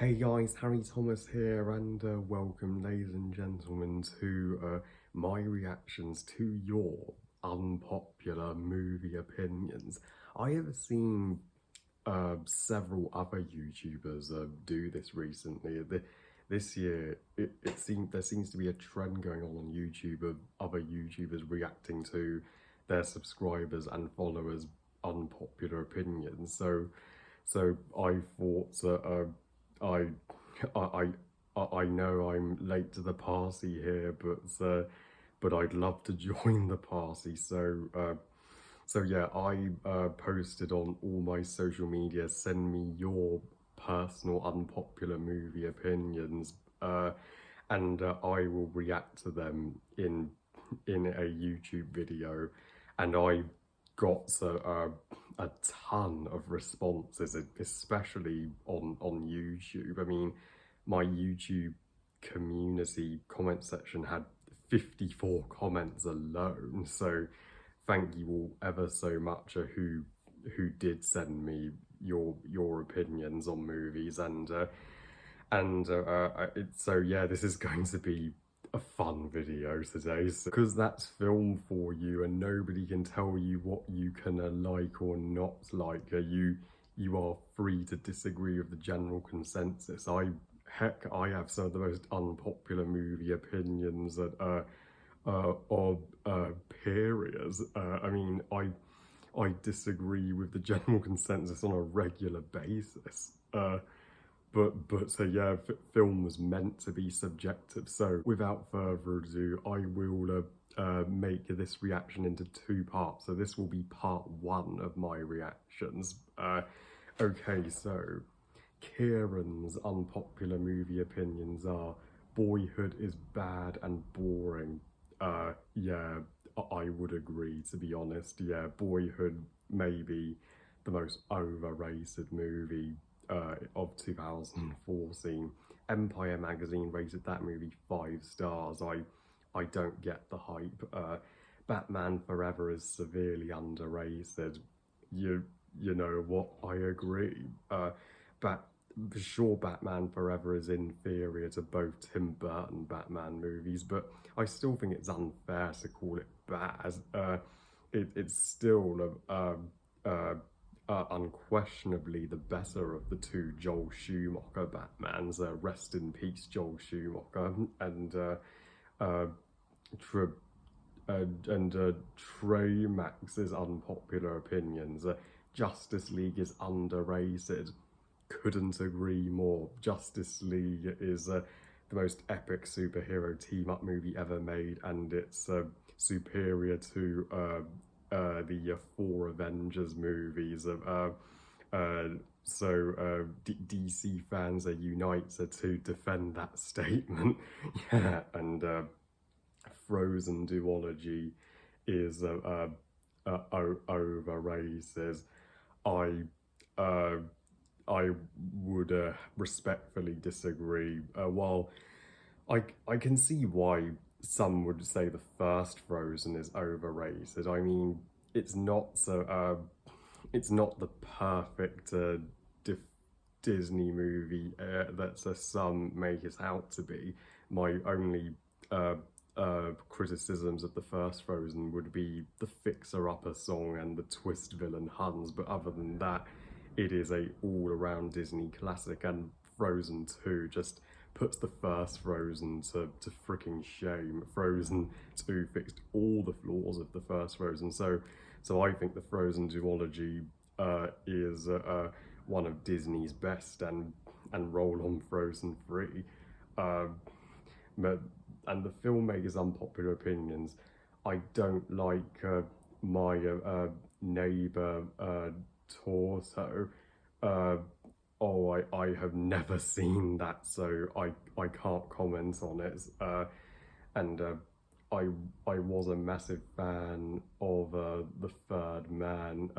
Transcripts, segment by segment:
Hey guys, Harry Thomas here, and welcome, ladies and gentlemen, to my reactions to your unpopular movie opinions. I have seen several other YouTubers do this recently. This year, there seems to be a trend going on YouTube of other YouTubers reacting to their subscribers and followers' unpopular opinions. So I thought that I, I, I know I'm late to the party here, but I'd love to join the party. So yeah, I posted on all my social media. Send me your personal unpopular movie opinions, and I will react to them in a YouTube video. And I got a ton of responses, especially on YouTube. I mean, my YouTube community comment section had 54 comments alone. So thank you all ever so much who did send me your opinions on movies, so yeah, this is going to be a fun video today, because that's film for you and nobody can tell you what you can like or not like. You are free to disagree with the general consensus. I have some of the most unpopular movie opinions that of periods. I mean, I disagree with the general consensus on a regular basis. But so yeah, film was meant to be subjective. So without further ado, I will make this reaction into two parts. So this will be part one of my reactions. Okay, so Kieran's unpopular movie opinions are: Boyhood is bad and boring. Yeah, I would agree, to be honest. Yeah, Boyhood may be the most overrated movie of 2014. Empire magazine rated that movie 5 stars. I don't get the hype. Batman Forever is severely underrated. You know what? I agree. But for sure, Batman Forever is inferior to both Tim Burton Batman movies, but I still think it's unfair to call it bad. It's still unquestionably the better of the two Joel Schumacher Batmans. Rest in peace, Joel Schumacher, and Tre- Trey Max's unpopular opinions. Justice League is underrated. Couldn't agree more. Justice League is the most epic superhero team-up movie ever made, and it's superior to the four Avengers movies. DC fans are united to defend that statement. Yeah, and Frozen duology is overrated. I uh, I would respectfully disagree. While I can see why some would say the first Frozen is overrated. I mean, it's not it's not the perfect Disney movie that some make it out to be. My only criticisms of the first Frozen would be the fixer-upper song and the twist villain Hans, but other than that, it is a all-around Disney classic, and Frozen 2 just puts the first Frozen to freaking shame. Frozen 2 fixed all the flaws of the first Frozen, so I think the Frozen duology is one of Disney's best, and roll on Frozen 3. And the filmmaker's unpopular opinions: I don't like my neighbour Torso. I have never seen that, so I can't comment on it. And I was a massive fan of The Third Man.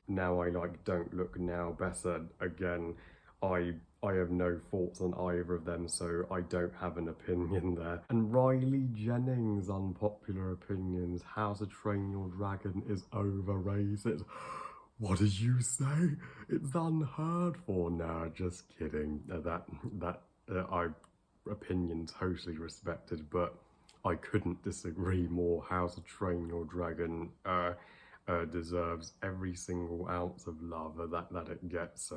Now I like Don't Look Now better. Again, I have no thoughts on either of them, so I don't have an opinion there. And Riley Jennings' unpopular opinions: How to Train Your Dragon is overrated. What did you say? It's unheard for. Nah, just kidding. I opinion totally respected, but I couldn't disagree more. How to Train Your Dragon deserves every single ounce of love that it gets.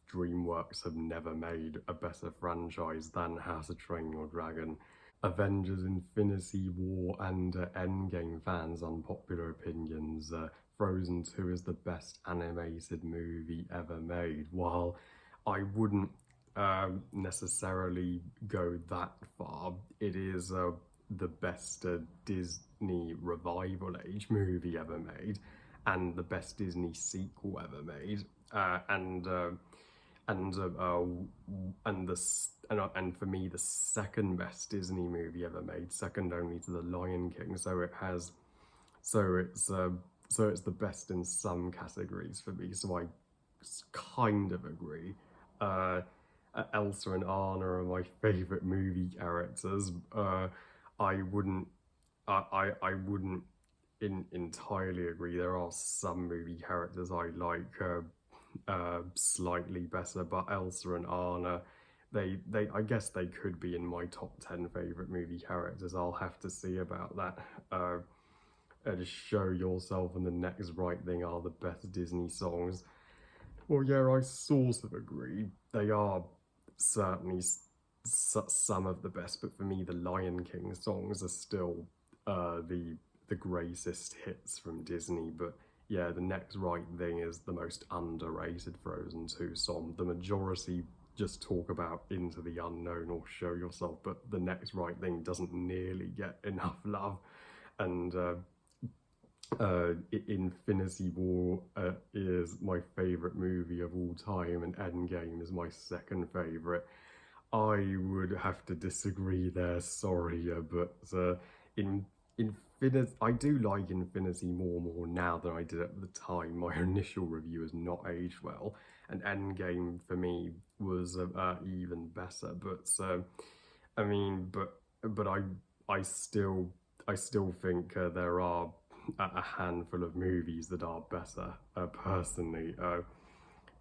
DreamWorks have never made a better franchise than How to Train Your Dragon. Avengers Infinity War and Endgame fans' unpopular opinions. Frozen 2 is the best animated movie ever made. While I wouldn't necessarily go that far, it is the best Disney revival age movie ever made, and the best Disney sequel ever made, and for me the second best Disney movie ever made, second only to The Lion King. So it's the best in some categories for me. So I kind of agree. Elsa and Anna are my favorite movie characters. I wouldn't I wouldn't entirely agree. There are some movie characters I like slightly better, but Elsa and Anna, they I guess they could be in my top 10 favorite movie characters. I'll have to see about that. Just Show Yourself and The Next Right Thing are the best Disney songs. Well, yeah, I sort of agree. They are certainly some of the best, but for me, the Lion King songs are still the greatest hits from Disney. But yeah, The Next Right Thing is the most underrated Frozen 2 song. The majority just talk about Into the Unknown or Show Yourself, but The Next Right Thing doesn't nearly get enough love. And Infinity War is my favourite movie of all time, and Endgame is my second favourite. I would have to disagree there, sorry, but I do like Infinity more now than I did at the time. My initial review has not aged well, and Endgame for me was even better. But I mean, but I still think there are a handful of movies that are better. Personally,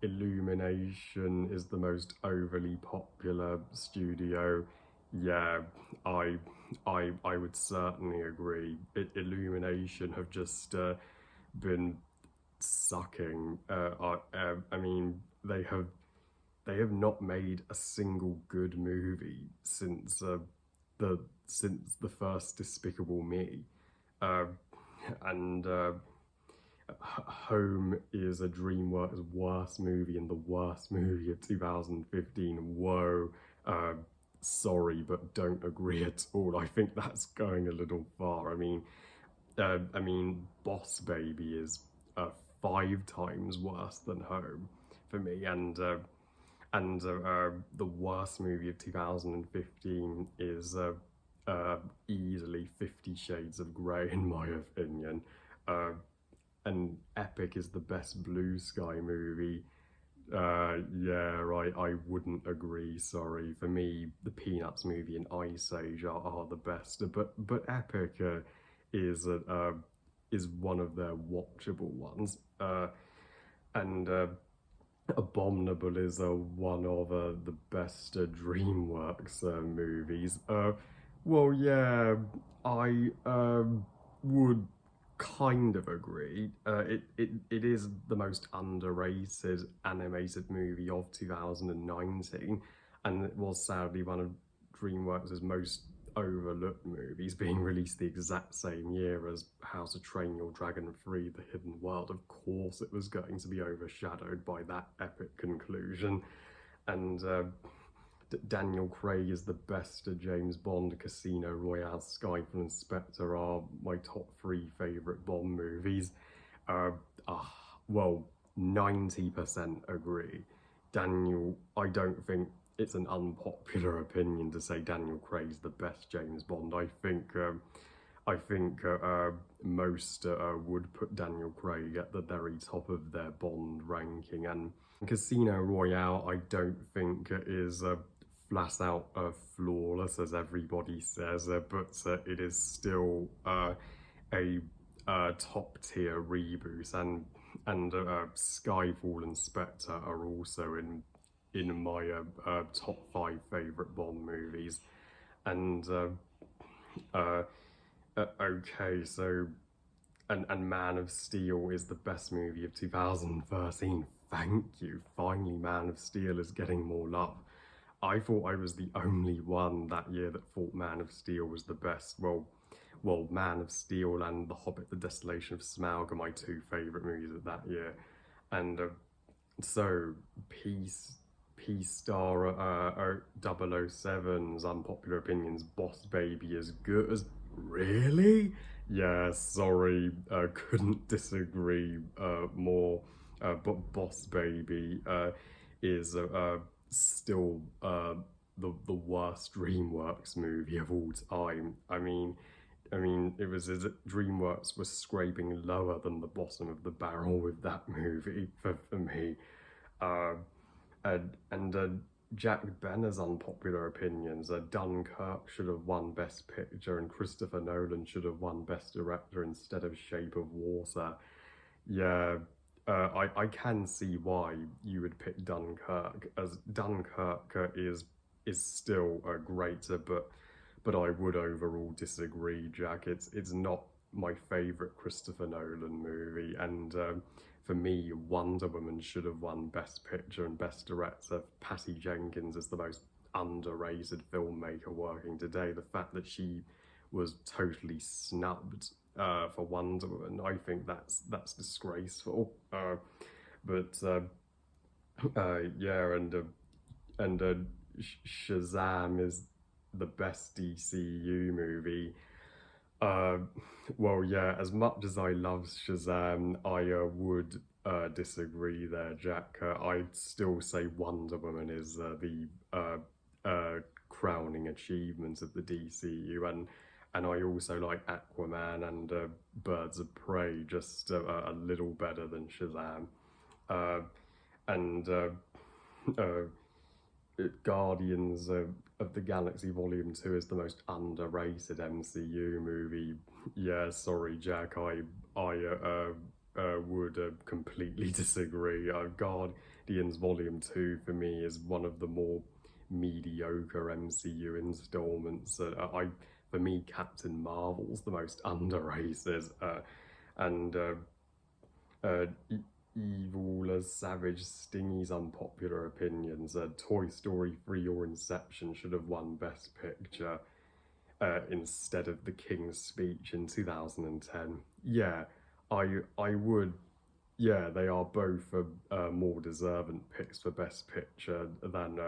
Illumination is the most overly popular studio. Yeah, I would certainly agree. Illumination have just been sucking. I mean, they have not made a single good movie since the first Despicable Me, and Home is a DreamWorks worst movie and the worst movie of 2015. Whoa, sorry, but don't agree at all. I think that's going a little far. I mean, Boss Baby is 5 times worse than Home for me, and the worst movie of 2015 is easily 50 Shades of Grey, in my opinion. And Epic is the best Blue Sky movie. Yeah, right, I wouldn't agree, sorry. For me, the Peanuts movie and Ice Age are the best, but Epic is one of their watchable ones. And Abominable is one of the best DreamWorks movies. Well, yeah, I would kind of agree. It is the most underrated animated movie of 2019, and it was sadly one of DreamWorks' most overlooked movies, being released the exact same year as How to Train Your Dragon 3: The Hidden World. Of course it was going to be overshadowed by that epic conclusion. And Daniel Craig is the best James Bond. Casino Royale, Skyfall and Spectre are my top 3 favourite Bond movies. Well, 90% agree. I don't think it's an unpopular opinion to say Daniel Craig's the best James Bond. I think most would put Daniel Craig at the very top of their Bond ranking, and Casino Royale I don't think is flat out flawless as everybody says, but it is still a top tier reboots, and Skyfall and Spectre are also in my top 5 favorite Bond movies. And okay, so and Man of Steel is the best movie of 2013. Thank you. Finally, Man of Steel is getting more love. I thought I was the only one that year that thought Man of Steel was the best. Well, Man of Steel and The Hobbit: The Desolation of Smaug are my 2 favourite movies of that year. And so, Peace Star 007's Unpopular Opinions Boss Baby is good as... Really? Yeah, sorry, couldn't disagree more. But Boss Baby is still the worst DreamWorks movie of all time. I mean, it was as if DreamWorks was scraping lower than the bottom of the barrel with that movie for me. Uh, and Jack Benner's Unpopular Opinions. Dunkirk should have won Best Picture, and Christopher Nolan should have won Best Director instead of Shape of Water. Yeah, I can see why you would pick Dunkirk, as Dunkirk is still greater, but I would overall disagree, Jack. It's not my favourite Christopher Nolan movie, and for me, Wonder Woman should have won Best Picture and Best Director. Patty Jenkins is the most underrated filmmaker working today. The fact that she was totally snubbed for Wonder Woman, I think that's disgraceful. Yeah, and Shazam is the best DCU movie. Uh, well, yeah, as much as I love Shazam, I would disagree there, Jack. I'd still say Wonder Woman is the crowning achievement of the DCU, and I also like Aquaman and Birds of Prey just a little better than Shazam. And Guardians of the Galaxy Volume 2 is the most underrated MCU movie. Yeah, sorry, Jack, I would completely disagree. Guardians Volume 2 for me is one of the more mediocre MCU installments. For me, Captain Marvel's the most underrated. And Evil as Savage Stingy's Unpopular Opinions. Toy Story 3 or Inception should have won Best Picture instead of The King's Speech in 2010. Yeah, I would. Yeah, they are both more deserving picks for Best Picture than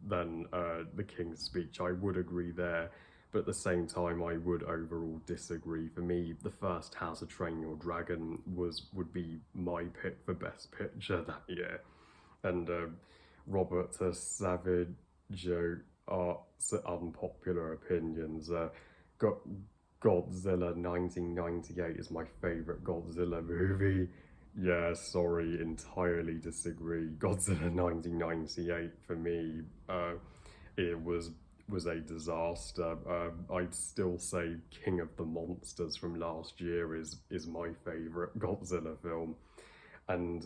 The King's Speech. I would agree there. But at the same time, I would overall disagree. For me, the first How to Train Your Dragon would be my pick for Best Picture that year. And Robert Savage Art's Unpopular Opinions. Godzilla 1998 is my favourite Godzilla movie. Yeah, sorry, entirely disagree. Godzilla 1998 for me, it was a disaster. I'd still say King of the Monsters from last year is my favourite Godzilla film. And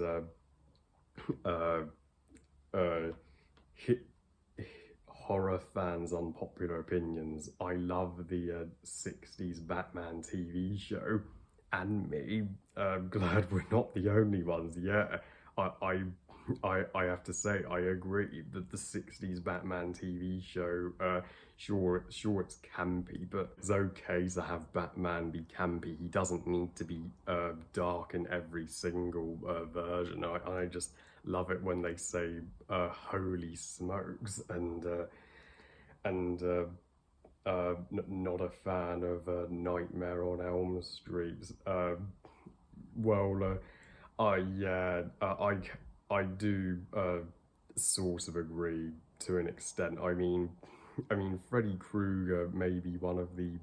horror fans' Unpopular Opinions. I love the 60s Batman TV show, and me. Glad we're not the only ones. Yeah, I have to say I agree that the 60s Batman TV show, sure it's campy, but it's okay to have Batman be campy. He doesn't need to be dark in every single version. I just love it when they say holy smokes, and not a fan of Nightmare on Elm Street. I do sort of agree to an extent. I mean, Freddy Krueger may be one of the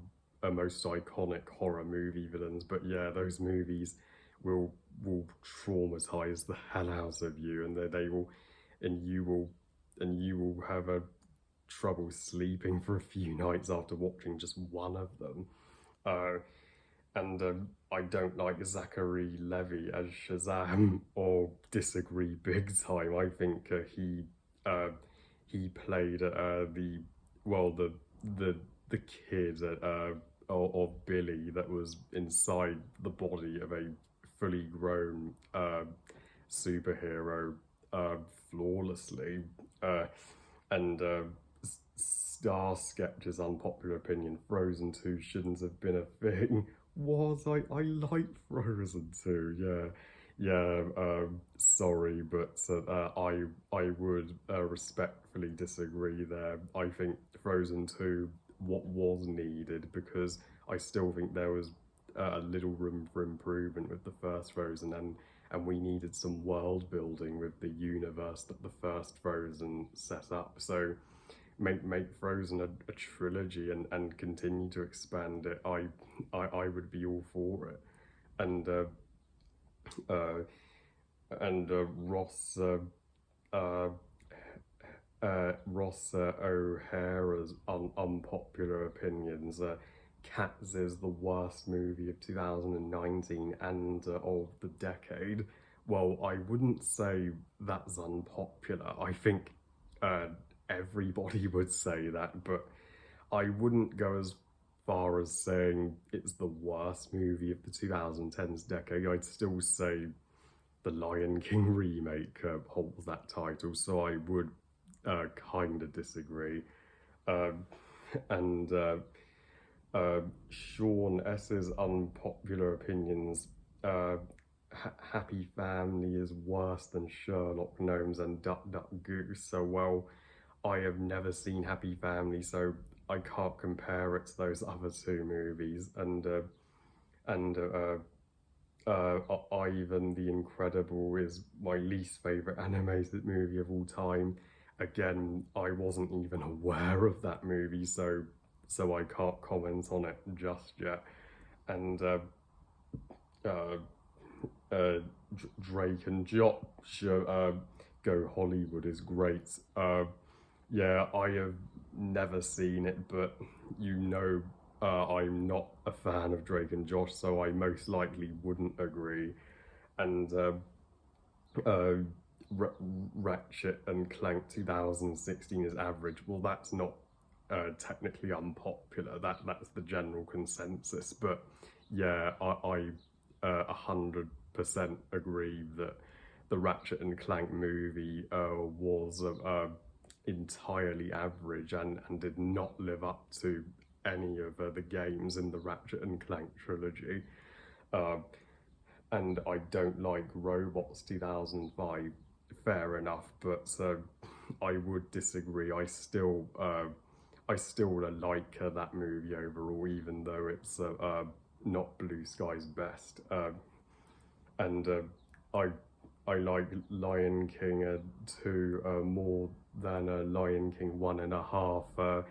most iconic horror movie villains, but yeah, those movies will traumatize the hell out of you, and you will have a trouble sleeping for a few nights after watching just one of them. I don't like Zachary Levi as Shazam, or disagree big time. I think uh, he played the the kid of Billy that was inside the body of a fully grown superhero uh, flawlessly. Uh, and Star Sketch's unpopular opinion, Frozen 2 shouldn't have been a thing. I like Frozen 2, yeah. Yeah, sorry, but I would respectfully disagree there. I think Frozen 2 what was needed, because I still think there was a little room for improvement with the first Frozen, and we needed some world building with the universe that the first Frozen set up. So make Frozen a trilogy, and continue to expand it. I would be all for it. And uh, Ross uh, O'Hara's unpopular opinions. Cats is the worst movie of 2019 and of the decade. Well, I wouldn't say that's unpopular. I think uh, everybody would say that, but I wouldn't go as far as saying it's the worst movie of the 2010s decade. I'd still say the Lion King remake holds that title, so I would kind of disagree. Um, and Sean S's unpopular opinions. Happy Family is worse than Sherlock Gnomes and Duck Duck Goose. So, well, I have never seen Happy Family, so I can't compare it to those other two movies. And Ivan the Incredible is my least favorite animated movie of all time. Again, I wasn't even aware of that movie, so I can't comment on it just yet. And uh, Drake and Josh Go Hollywood is great. Yeah, I have never seen it, but I'm not a fan of Drake and Josh, so I most likely wouldn't agree. And uh, Ratchet and Clank 2016 is average. Well, that's not technically unpopular. That's the general consensus. But yeah, I 100% agree that the Ratchet and Clank movie was entirely average, and did not live up to any of the games in the Ratchet and Clank trilogy. Uh, and I don't like Robots 2005. Fair enough, but I would disagree. I still like that movie overall, even though it's not Blue Sky's best. And I I like Lion King 2 more than Lion King 1.5.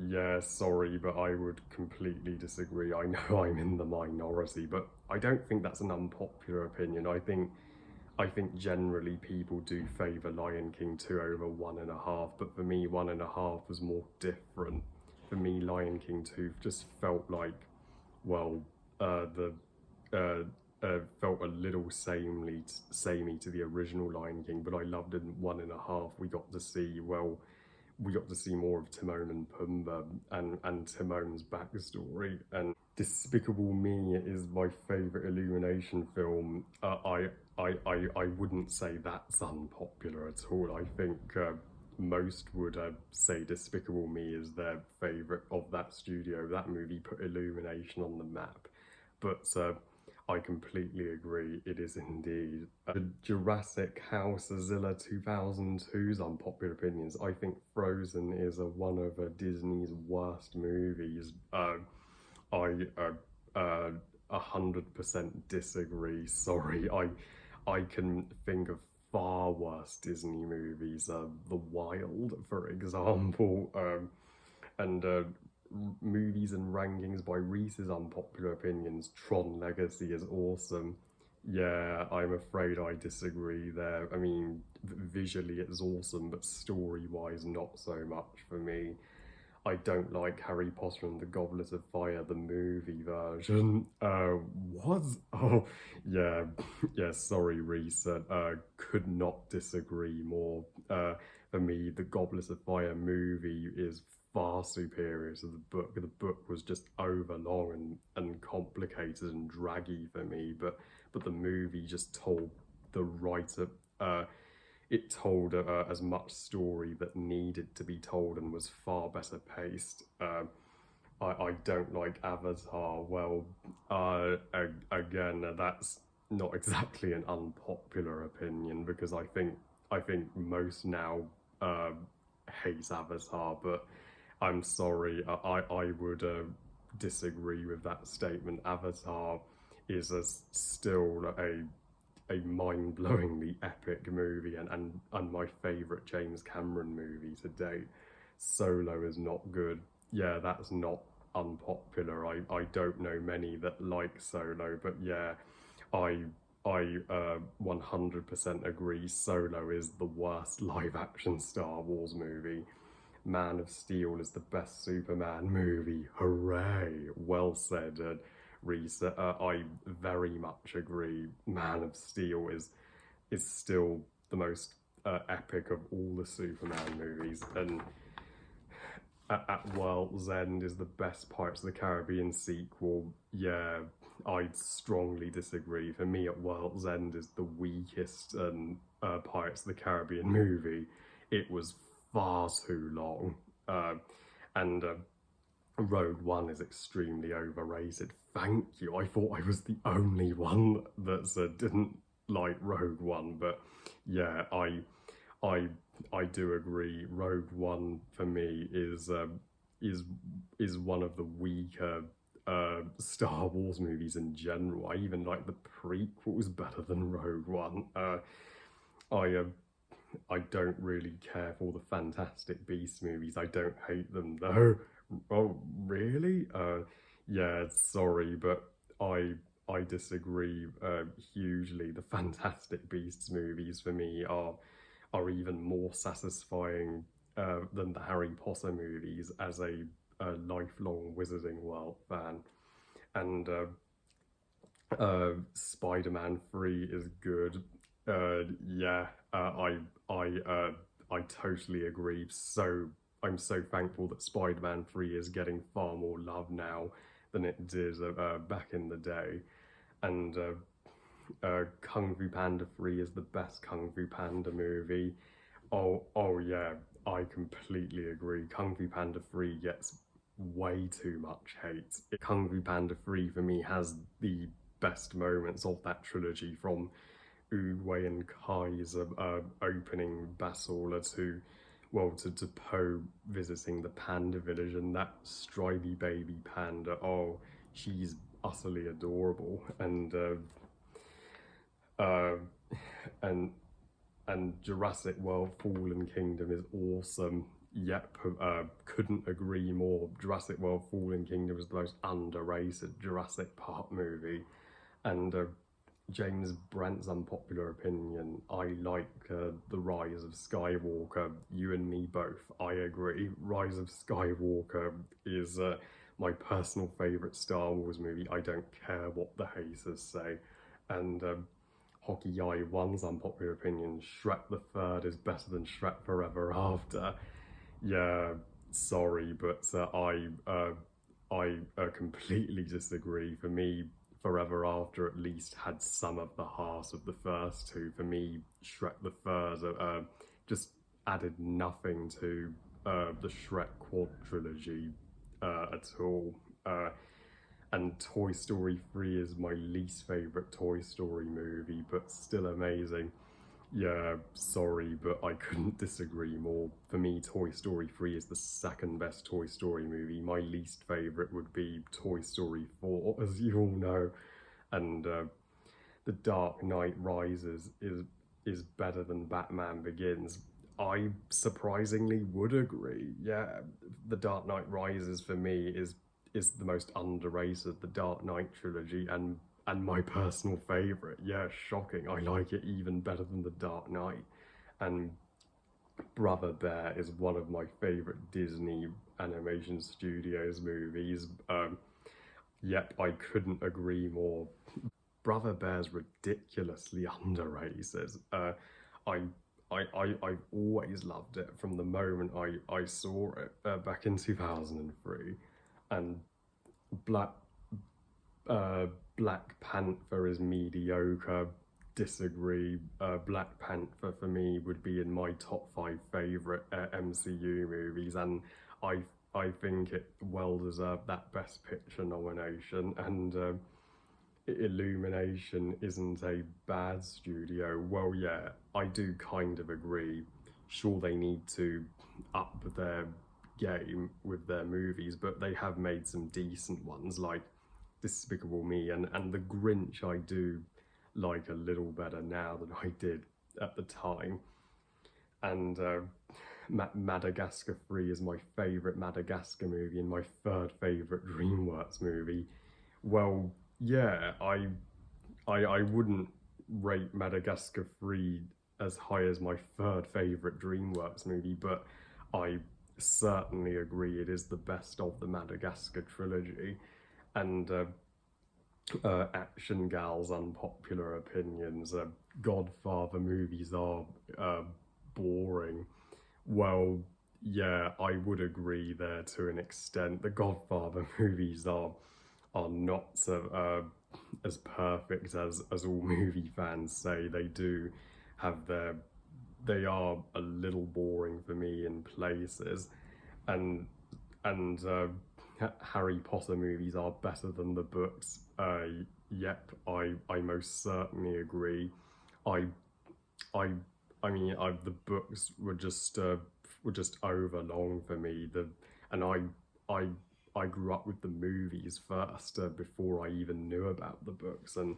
Yeah, sorry, but I would completely disagree. I know I'm in the minority, but I don't think that's an unpopular opinion. I think generally people do favour Lion King 2 over 1.5, but for me, 1.5 was more different. For me, Lion King 2 just felt like, well, the felt a little samey to the original Lion King, but I loved it in 1.5. We got to see more of Timon and Pumbaa, and Timon's backstory. And Despicable Me is my favourite Illumination film. I wouldn't say that's unpopular at all. I think most would say Despicable Me is their favourite of that studio. That movie put Illumination on the map. But I completely agree, it is indeed. Jurassic Housezilla 2002's unpopular opinions. I think Frozen is one of Disney's worst movies. I 100% disagree. Sorry, I can think of far worse Disney movies. The Wild, for example, and movies and rankings by Reese's unpopular opinions. Tron Legacy is awesome. Yeah, I'm afraid I disagree there. I mean, visually it's awesome, but story-wise, not so much for me. I don't like Harry Potter and the Goblet of Fire, the movie version. What? Oh, yeah, yeah. Sorry, Reese. Could not disagree more. For me, the Goblet of Fire movie is far superior to the book. The book was just overlong and complicated and draggy for me, but the movie just told the writer. It told as much story that needed to be told and was far better paced. I don't like Avatar. Well, again, that's not exactly an unpopular opinion because I think most now uh, hate Avatar, but I'm sorry, I would disagree with that statement. Avatar is still a mind-blowingly epic movie and my favourite James Cameron movie to date. Solo is not good. Yeah, that's not unpopular. I don't know many that like Solo, but yeah, I I 100% agree. Solo is the worst live-action Star Wars movie. Man of Steel is the best Superman movie. Hooray! Well said, Reese. I very much agree. Man of Steel is still the most epic of all the Superman movies, and at World's End is the best Pirates of the Caribbean sequel. Yeah, I'd strongly disagree. For me, At World's End is the weakest Pirates of the Caribbean movie. It was far too long. And Rogue One is extremely overrated. Thank you. I thought I was the only one that didn't like Rogue One, but yeah, I I do agree. Rogue One for me is one of the weaker Star Wars movies in general. I even like the prequels better than Rogue One. I I don't really care for the Fantastic Beasts movies. I don't hate them though. Oh, really? Yeah, sorry, but I disagree hugely. The Fantastic Beasts movies for me are even more satisfying than the Harry Potter movies as a lifelong Wizarding World fan. And Spider-Man 3 is good. Yeah, I totally agree. So I'm so thankful that Spider-Man 3 is getting far more love now than it did back in the day. And Kung Fu Panda 3 is the best Kung Fu Panda movie. Oh yeah, I completely agree. Kung Fu Panda 3 gets way too much hate. Kung Fu Panda 3 for me has the best moments of that trilogy, from Uwei and Kai's opening battle to, well, to Po visiting the panda village, and that stridey baby panda. Oh, she's utterly adorable, uh, and Jurassic World Fallen Kingdom is awesome. Yep, couldn't agree more. Jurassic World Fallen Kingdom is the most underrated Jurassic Park movie. And James Brent's unpopular opinion, I like The Rise of Skywalker. You and me both, I agree. Rise of Skywalker is my personal favourite Star Wars movie. I don't care what the haters say. And Hockey Eye One's unpopular opinion, Shrek the Third is better than Shrek Forever After. Yeah, sorry, but I completely disagree. For me, Forever After at least had some of the heart of the first two. For me, Shrek the Third just added nothing to the Shrek quadrilogy at all. And Toy Story 3 is my least favourite Toy Story movie, but still amazing. Yeah, sorry, but I couldn't disagree more. For me, Toy Story 3 is the second best Toy Story movie. My least favourite would be Toy Story 4, as you all know. And The Dark Knight Rises is better than Batman Begins. I surprisingly would agree. Yeah, The Dark Knight Rises for me is the most underrated, the Dark Knight trilogy, and my personal favourite. Yeah, shocking. I like it even better than The Dark Knight. And Brother Bear is one of my favorite Disney animation studios movies. Yep, I couldn't agree more. Brother Bear's ridiculously underrated. I, I've always loved it from the moment I saw it back in 2003, and Black uh, Black Panther is mediocre. Disagree. Black Panther for me would be in my top 5 favorite MCU movies, and I I think it well deserved that Best Picture nomination. And Illumination isn't a bad studio. Well, yeah, I do kind of agree. Sure, they need to up their game with their movies, but they have made some decent ones like Despicable Me and The Grinch. I do like a little better now than I did at the time. And Madagascar 3 is my favourite Madagascar movie and my third favourite DreamWorks movie. Well, yeah, I wouldn't rate Madagascar 3 as high as my third favourite DreamWorks movie, but I certainly agree it is the best of the Madagascar trilogy. And Action Gal's unpopular opinions, Godfather movies are boring. Well, yeah, I would agree there to an extent. The Godfather movies are not as perfect as all movie fans say. They do have their they are a little boring for me in places, and and Harry Potter movies are better than the books. Yep, I most certainly agree. I I I mean, the books were just over long for me. And I I grew up with the movies first before I even knew about the books. And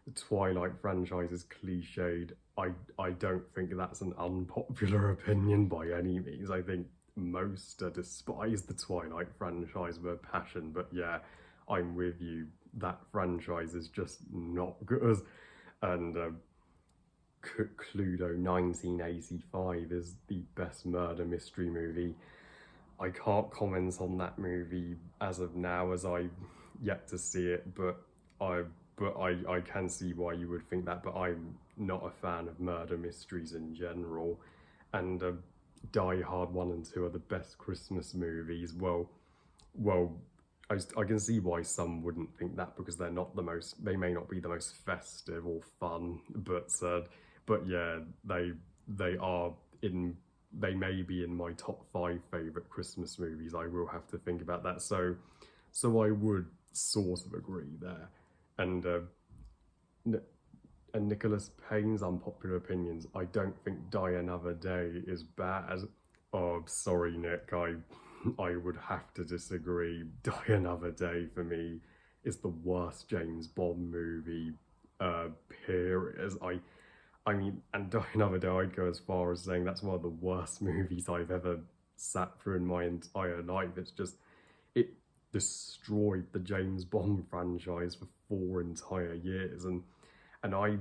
the Twilight franchise is cliched. I don't think that's an unpopular opinion by any means. I think most despise the Twilight franchise with a passion. But yeah, I'm with you. That franchise is just not good. And Cluedo 1985 is the best murder mystery movie. I can't comment on that movie as of now, as I've yet to see it, but I can see why you would think that. But I'm not a fan of murder mysteries in general. And Die Hard 1 and 2 are the best Christmas movies. Well, I can see why some wouldn't think that, because they may not be the most festive or fun, but yeah, they are in they may be in my top 5 favorite Christmas movies. I will have to think about that. So I would sort of agree there. And and Nicholas Payne's unpopular opinions. I don't think Die Another Day is bad. Oh, sorry, Nick. I would have to disagree. Die Another Day for me is the worst James Bond movie. Period. I mean, and Die Another Day, I'd go as far as saying that's one of the worst movies I've ever sat through in my entire life. It destroyed the James Bond franchise for 4 entire years, and I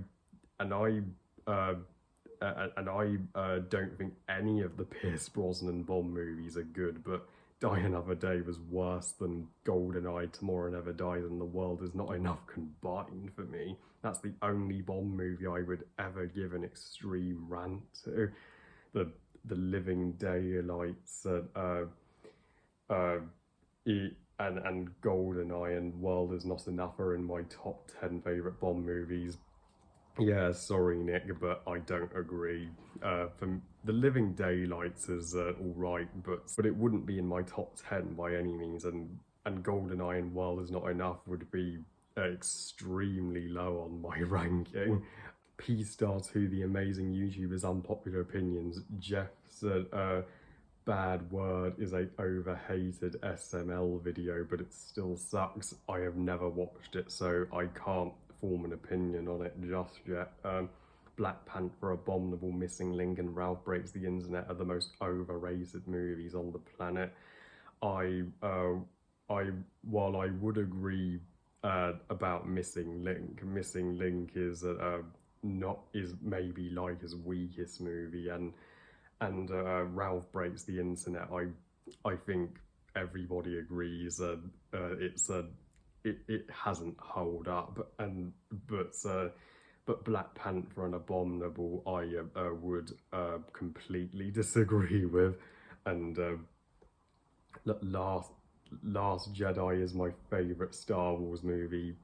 and I don't think any of the Pierce Brosnan Bond movies are good, but Die Another Day was worse than GoldenEye, Tomorrow Never Dies, and The World Is Not Enough combined for me. That's the only Bond movie I would ever give an extreme rant to. The Living Daylights, and GoldenEye and World Is Not Enough are in my top 10 favourite Bond movies. Yeah, sorry, Nick, but I don't agree. For The Living Daylights is all right, but it wouldn't be in my top 10 by any means, and GoldenEye and World Is Not Enough would be extremely low on my ranking. P-Star 2, the amazing YouTuber's unpopular opinions. Jeff said, Bad Word is a overhated SML video, but it still sucks. I have never watched it, so I can't form an opinion on it just yet. Black Panther, Abominable, Missing Link, and Ralph Breaks the Internet are the most overrated movies on the planet. While I would agree about Missing Link is not is maybe like his weakest movie, and Ralph Breaks the Internet. I think everybody agrees it hasn't held up, and but Black Panther and Abominable I would completely disagree with, and Last Last Jedi is my favorite Star Wars movie.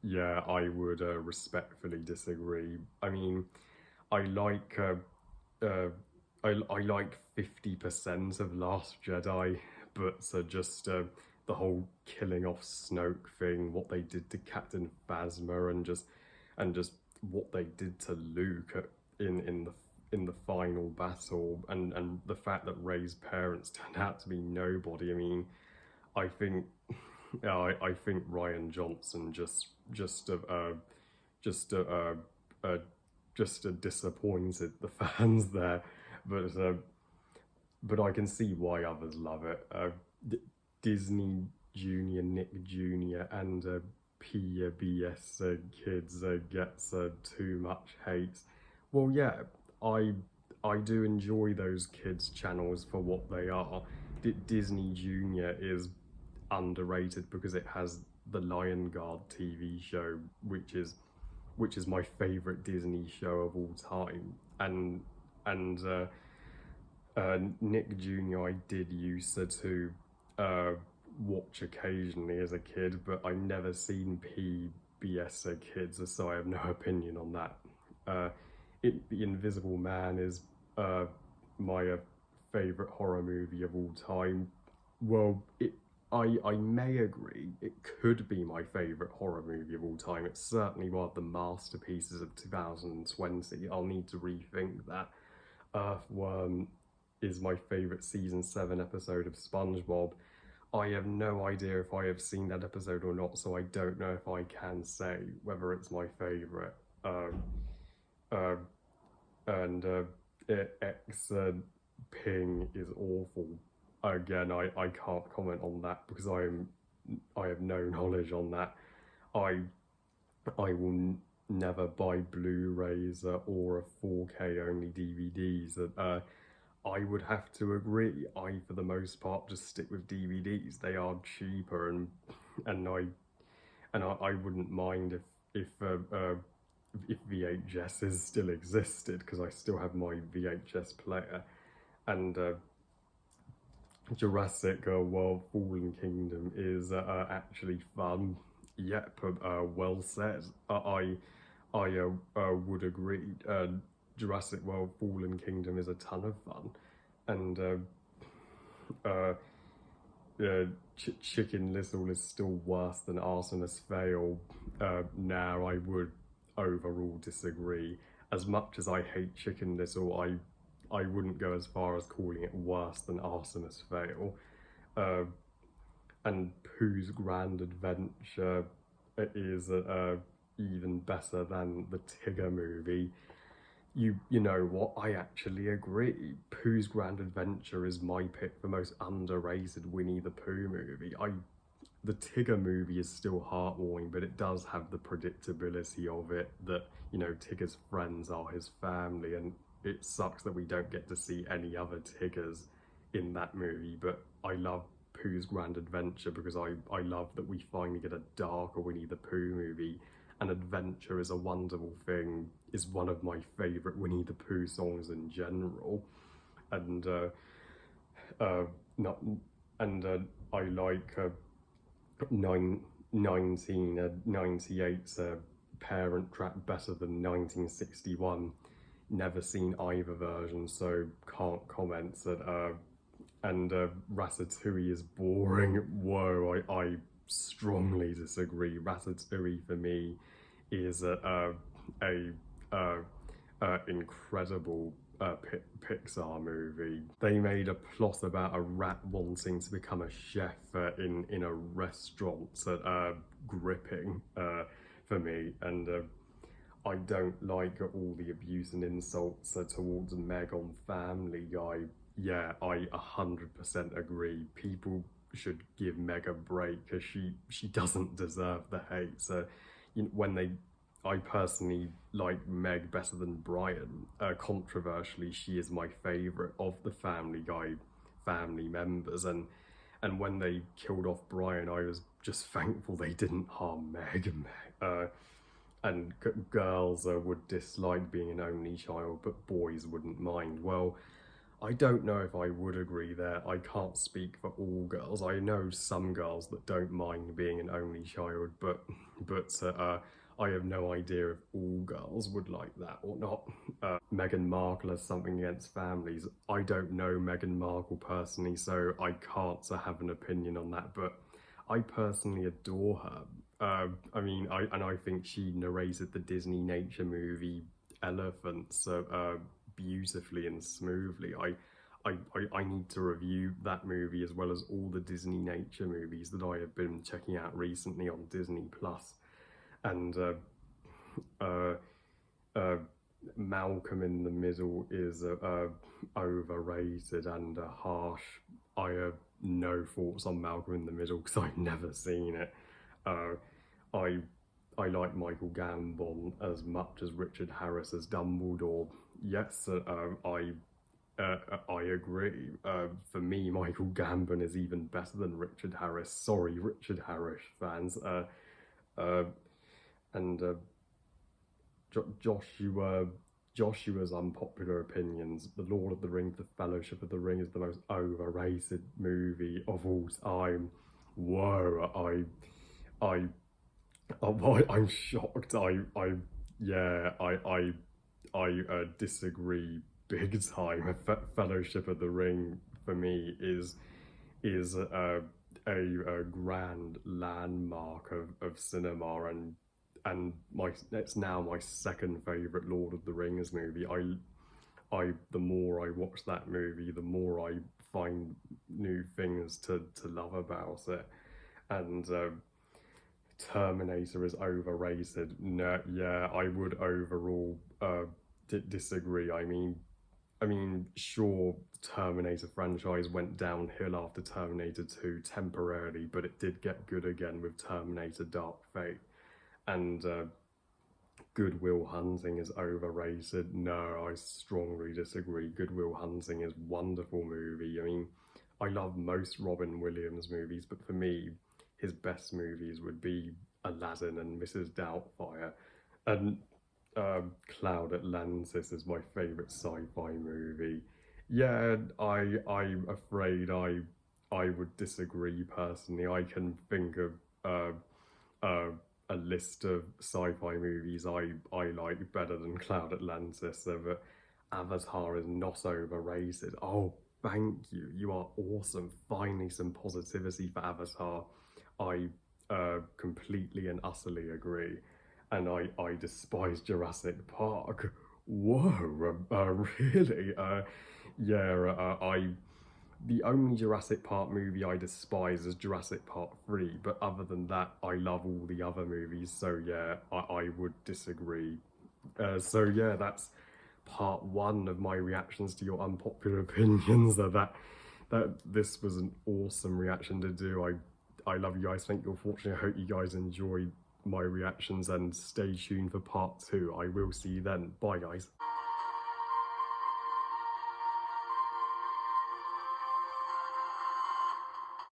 Yeah, I would respectfully disagree. I mean, I like uh, I like 50% of Last Jedi, but just the whole killing off Snoke thing, what they did to Captain Phasma, and just what they did to Luke in the final battle, and the fact that Rey's parents turned out to be nobody. I mean, I think I think Ryan Johnson just just uh, uh, disappointed the fans there, but I can see why others love it. Disney Junior, Nick Junior, and PBS kids gets too much hate. Well, yeah, I I do enjoy those kids channels for what they are. Disney Junior is underrated because it has the Lion Guard TV show, which is my favorite Disney show of all time, and Nick Jr. I did used to watch occasionally as a kid, but I never seen PBS Kids, so I have no opinion on that. Uh, The Invisible Man is my favorite horror movie of all time. Well, I may agree. It could be my favorite horror movie of all time. It's certainly one of the masterpieces of 2020. I'll need to rethink that. Earthworm is my favorite season 7 episode of SpongeBob. I have no idea if I have seen that episode or not, so I don't know if I can say whether it's my favorite. Uh, and X Ping is awful. Again, I can't comment on that because I have no knowledge on that. I I will never buy Blu-rays or a 4K only DVDs. I would have to agree. I, for the most part, just stick with DVDs. They are cheaper, and I wouldn't mind if VHSs still existed, because I still have my VHS player, and Jurassic World Fallen Kingdom is actually fun. Yep, well said. I would agree. Jurassic World Fallen Kingdom is a ton of fun, and Chicken Little is still worse than Artemis Fowl. Now I would overall disagree. As much as I hate Chicken Little, I wouldn't go as far as calling it worse than Artemis Fowl. And Pooh's Grand Adventure is even better than the Tigger movie. You know what? I actually agree. Pooh's Grand Adventure is my pick for most underrated Winnie the Pooh movie. The Tigger movie is still heartwarming, but it does have the predictability of it that, you know, Tigger's friends are his family, and it sucks that we don't get to see any other Tiggers in that movie. But I love Pooh's Grand Adventure because I love that we finally get a darker Winnie the Pooh movie. And adventure is a wonderful thing, is one of my favourite Winnie the Pooh songs in general. And not and I like 1998's Parent Trap better than 1961. Never seen either version, so can't comment. And Ratatouille is boring. Whoa, I strongly disagree. Ratatouille for me is a incredible Pixar movie. They made a plot about a rat wanting to become a chef in a restaurant, gripping for me, and I don't like all the abuse and insults towards Meg on Family Guy. Yeah, I 100% agree. People should give Meg a break because she doesn't deserve the hate. So, you know, when they I personally like Meg better than Brian. Controversially, she is my favourite of the Family Guy family members, and when they killed off Brian, I was just thankful they didn't harm Meg. And girls would dislike being an only child, but boys wouldn't mind. Well, I don't know if I would agree there. I can't speak for all girls. I know some girls that don't mind being an only child, but I have no idea if all girls would like that or not. Meghan Markle has something against families. I don't know Meghan Markle personally, so I can't have an opinion on that, but I personally adore her. I think she narrated the Disney nature movie Elephants beautifully and smoothly. I need to review that movie as well as all the Disney nature movies that I have been checking out recently on Disney Plus. And Malcolm in the Middle is overrated and harsh. I have no thoughts on Malcolm in the Middle because I've never seen it. I I like Michael Gambon as much as Richard Harris as Dumbledore. Yes, I agree. For me, Michael Gambon is even better than Richard Harris. Sorry, Richard Harris fans. And Joshua's unpopular opinions. The Lord of the Rings, The Fellowship of the Ring is the most overrated movie of all time. Whoa, I'm shocked. I disagree big time. Fellowship of the Ring for me is a grand landmark of cinema, and it's now my second favorite Lord of the Rings movie. The more I watch that movie, the more I find new things to love about it. And Terminator is overrated. No, yeah, I would overall disagree. I mean, sure, the Terminator franchise went downhill after Terminator 2 temporarily, but it did get good again with Terminator Dark Fate. And Good Will Hunting is overrated. No, I strongly disagree. Good Will Hunting is a wonderful movie. I mean, I love most Robin Williams movies, but for me, his best movies would be Aladdin and Mrs. Doubtfire. And Cloud Atlantis is my favourite sci-fi movie. Yeah, I'm afraid I would disagree personally. I can think of a list of sci-fi movies I like better than Cloud Atlantis, but Avatar is not overrated. Oh, thank you. You are awesome. Finally, some positivity for Avatar. I completely and utterly agree. And I despise Jurassic Park. Whoa, really? The only Jurassic Park movie I despise is Jurassic Park 3, but other than that, I love all the other movies, so yeah, I would disagree. So yeah, that's part one of my reactions to your unpopular opinions. That this was an awesome reaction to do. I love you guys. Thank you for watching. I hope you guys enjoyed my reactions and stay tuned for part two. I will see you then. Bye, guys.